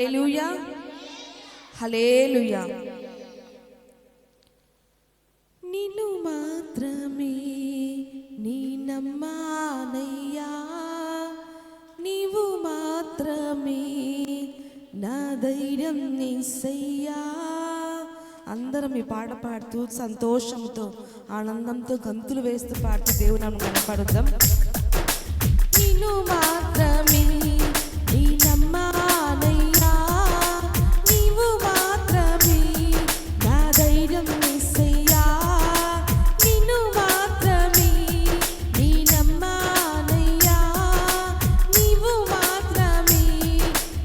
హల్లెలూయా, హల్లెలూయా. నిన్ను మాత్రమే నీ నమ్మానయ్యా, నీవు మాత్రమే నా ధైర్యం యేసయ్యా. అందరం ఈ పాట పాడుతూ సంతోషంతో ఆనందంతో గంతులు వేస్తూ పాడుతూ దేవుని నామమున కనపడుద్దాం. నిన్ను మాత్రమే నీ నమ్మానయ్యా, నీవు మాత్రమే నా ధైర్యం యేసయ్యా. నిన్ను మాత్రమే నీ నమ్మానయ్యా, నీవు మాత్రమే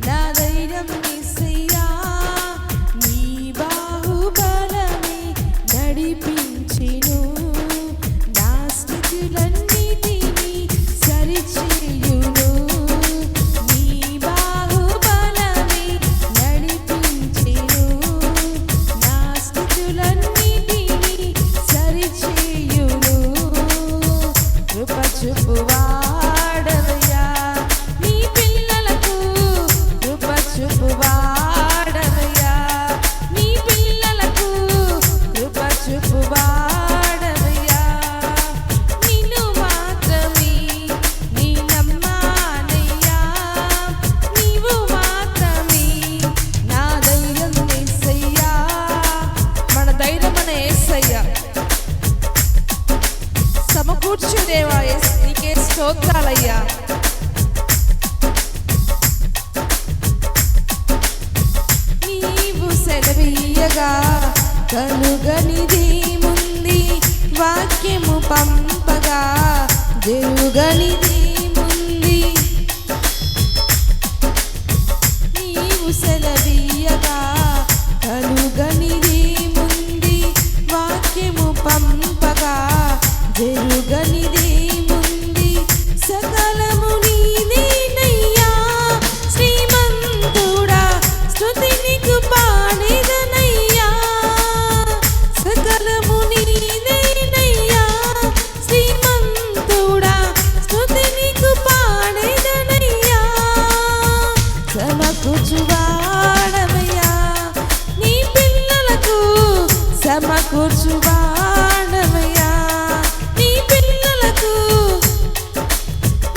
నా ధైర్యం యేసయ్యా. నీ బాహుబలమే నడిపించెను, నా స్థితులన్నిటినీ సరిచేయును. నీ బాహుబలమే నడిపించెను, నా స్థితులన్నిటినీ సరిచేయును. కృప చూపువాడవయ్యా, నీ పిల్లలకు కృప చూపువాడవయ్యా, నీ పిల్లలకు కృప చూపువాడవయ్యా. నిన్ను మాత్రమే నీ నమ్మానయ్యా, నీవు మాత్రమే నా ధైర్యం యేసయ్యా. మన ధైర్యం మన యేసయ్యా. సమకూర్చు దేవా, నీకే స్తోత్రాలయ్యా. నీవు సెలవీయగా కలుగనిదేముంది, వాక్యము పంపగా జరుగనిదేముంది. నీవు సెలవీయగా కలుగనిదేముంది, వాక్యము పంపగా జరుగనిదేముంది. సకలము నీదేనయ్యా, శ్రీమంతుడా స్తుతి నీకు పాడెదనయ్యా. సకలము నీదేనయ్యా, శ్రీమంతుడా స్తుతి నీకు పాడెదనయ్యా. సమకూర్చువాడవయ్యా, నీ పిల్లలకు సమకూర్చువాడవయ్యా, నీ పిల్లలకు.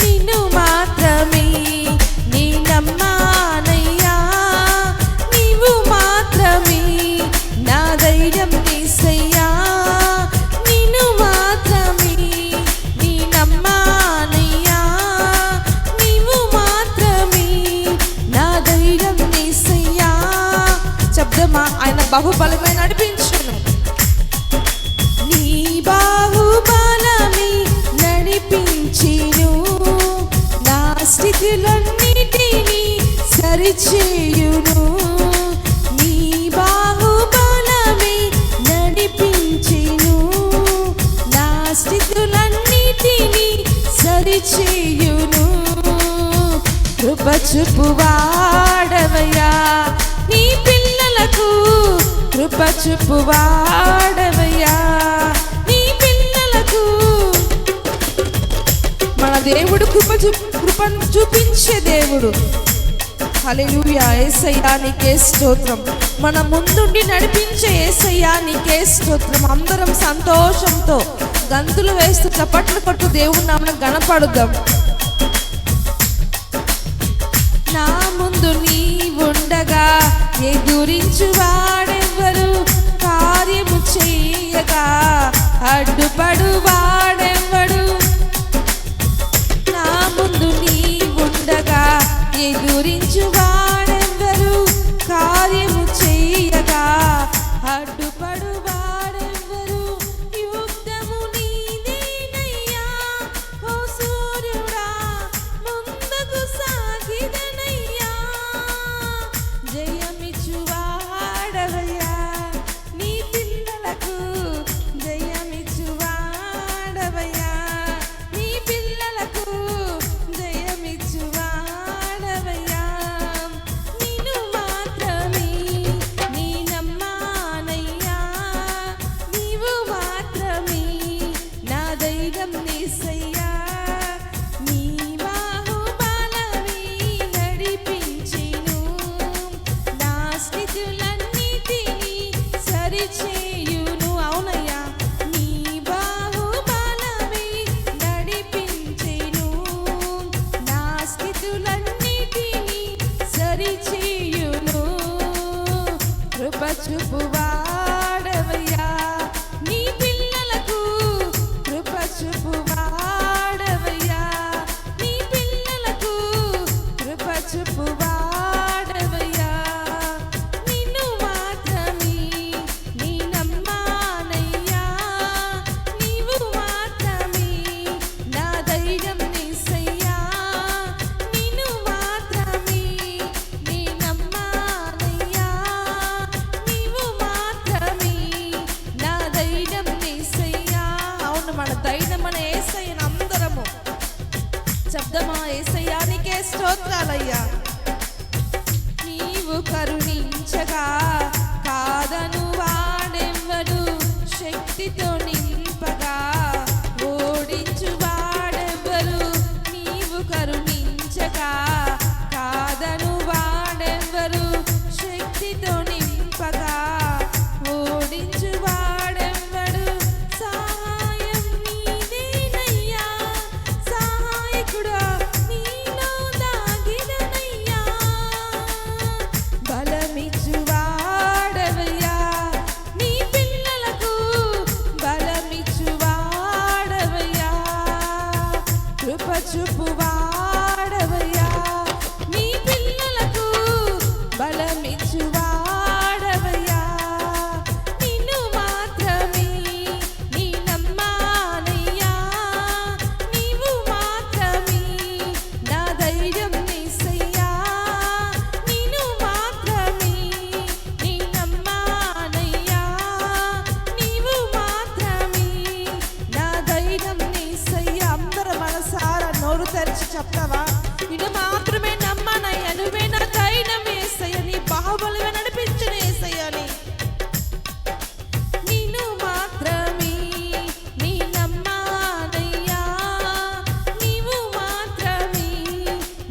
నిన్ను మాత్రమే నీ నమ్మానయ్యా, నీవు మాత్రమే నా ధైర్యం యేసయ్యా. నిన్ను మాత్రమే నీ నమ్మానయ్యా, నీవు మాత్రమే నా ధైర్యం యేసయ్యా. శబ్దమా, ఆయన బాహుబలమే నడిపించును. నీ బాహుబలమే నడిపించెను, నా స్థితులన్నిటినీ సరిచేయును. నీ బాహుబలమే నడిపించెను, నా స్థితులన్నిటినీ సరిచేయును. కృప చూపువాడవయ్యా, నీ పిల్లలకు కృప చూపువాడవయ్యా, నీ పిల్లలకు. మన దేవుడు కృపను చూపించే దేవుడు. హల్లెలూయా. యేసయ్యా నీకే స్తోత్రం. మన ముందుండి నడిపించే యేసయ్యా నీకే స్తోత్రం. అందరం సంతోషంతో గంతులు వేస్తూ చప్పట్లు కొట్టు దేవుని నామమున గణపడుదాం. నా ముందు నీవుండగా ఎదురించువాడెవ్వరు, కార్యము చేయగా అడ్డుపడువాడెవ్వడు. నా ముందు నీవుండగా ఎదురించువాడెవ్వరు, కార్యము చేయగా అడ్డుపడువాడెవ్వరు. యుద్ధము నీదేనయ్యా, ఓ సూర్యుడా ముందుకు సాగిదనయ్యా. జయమిచ్చువాడవయ్యా, నీ పిల్లలకు జయమిచ్చువాడవయ్యా. కృప చూపువాడవయ్యా నీ పిల్లలకు కృప చూపువాడవయ్యా నీ పిల్లలకు కృప చూపువాడవయ్యా నిన్ను మాత్రమే నీ నమ్మానయ్యా నీవు మాత్రమే నా ధైర్యం యేసయ్యా నిన్ను మాత్రమే నీ నమ్మానయ్యా నీవు మాత్రమే నా ధైర్యం యేసయ్యా అవును మన ధైర్యం మన యేసయ్యను అందరము శబ్దమా యేసయ్యా నీకే స్తోత్రాలయ్యా నీవు కరుణించగా కాదను వాడెవ్వడు శక్తితో నింపగా ఓడించు వాడెవ్వరు నీవు కరుణించగా కాదను వాడెవ్వరు శక్తితో నింపగా ఓడించు వాడెవ్వడు సహాయం నీదేనయ్యా సహాయకుడా నీలో దాగిననయ్యా బలమిచ్చు వాడవయ్యా నీ పిల్లలకు బలమిచ్చు వాడవయ్యా కృప చూపు వాడవయ్యా నీ పిల్లలకు బలమిచ్చు వాడవయ్యా నిన్ను మాత్రమే నీ నమ్మానయ్యా నీవు మాత్రమే నా ధైర్యం యేసయ్యా నిన్ను మాత్రమే నీ నమ్మానయ్యా నీవు మాత్రమే నా ధైర్యం యేసయ్యా అందరూ మనసారా నోరు తెరిచి చెప్తావా నిన్ను మాత్రమే నమ్మానయ్యా నువ్వే నా ధైర్యం యేసయ్యా నీ బాహుబలిగా నడిపించిన యేసయ్యాని నిన్ను మాత్రమే నీ నమ్మానయ్యా నీవు మాత్రమే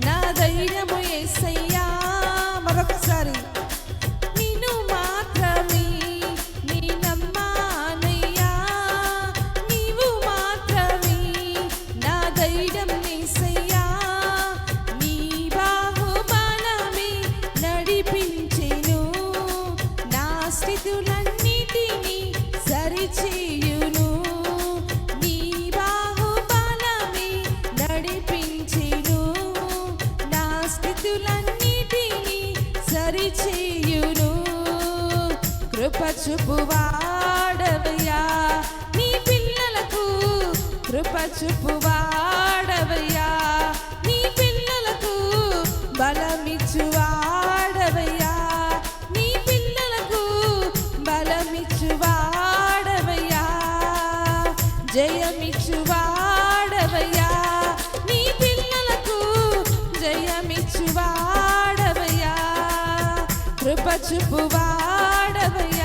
నా ధైర్యము యేసయ్యా మరొకసారి నిన్ను మాత్రమే నీ నమ్మానయ్యా నీవు మాత్రమే నా ధైర్యం యేసయ్యా నీ బాహుబలమే నడిపించెను నా స్థితులన్నిటినీ సరిచేయును నీ బాహుబలమే నడిపించెను నా స్థితులన్నిటినీ సరిచేయును కృప చూపువాడవయ్యా నీ పిల్లలకు కృప చూపువాడవయ్యా నీ పిల్లలకు బలమిచ్చు వాడవయ్యా నీ పిల్లలకు బలమిచ్చు వాడవయ్యా జయమిచ్చు వాడవయ్యా నీ పిల్లలకు జయమిచ్చు వాడవయ్యా కృప చూపువాడవయ్యా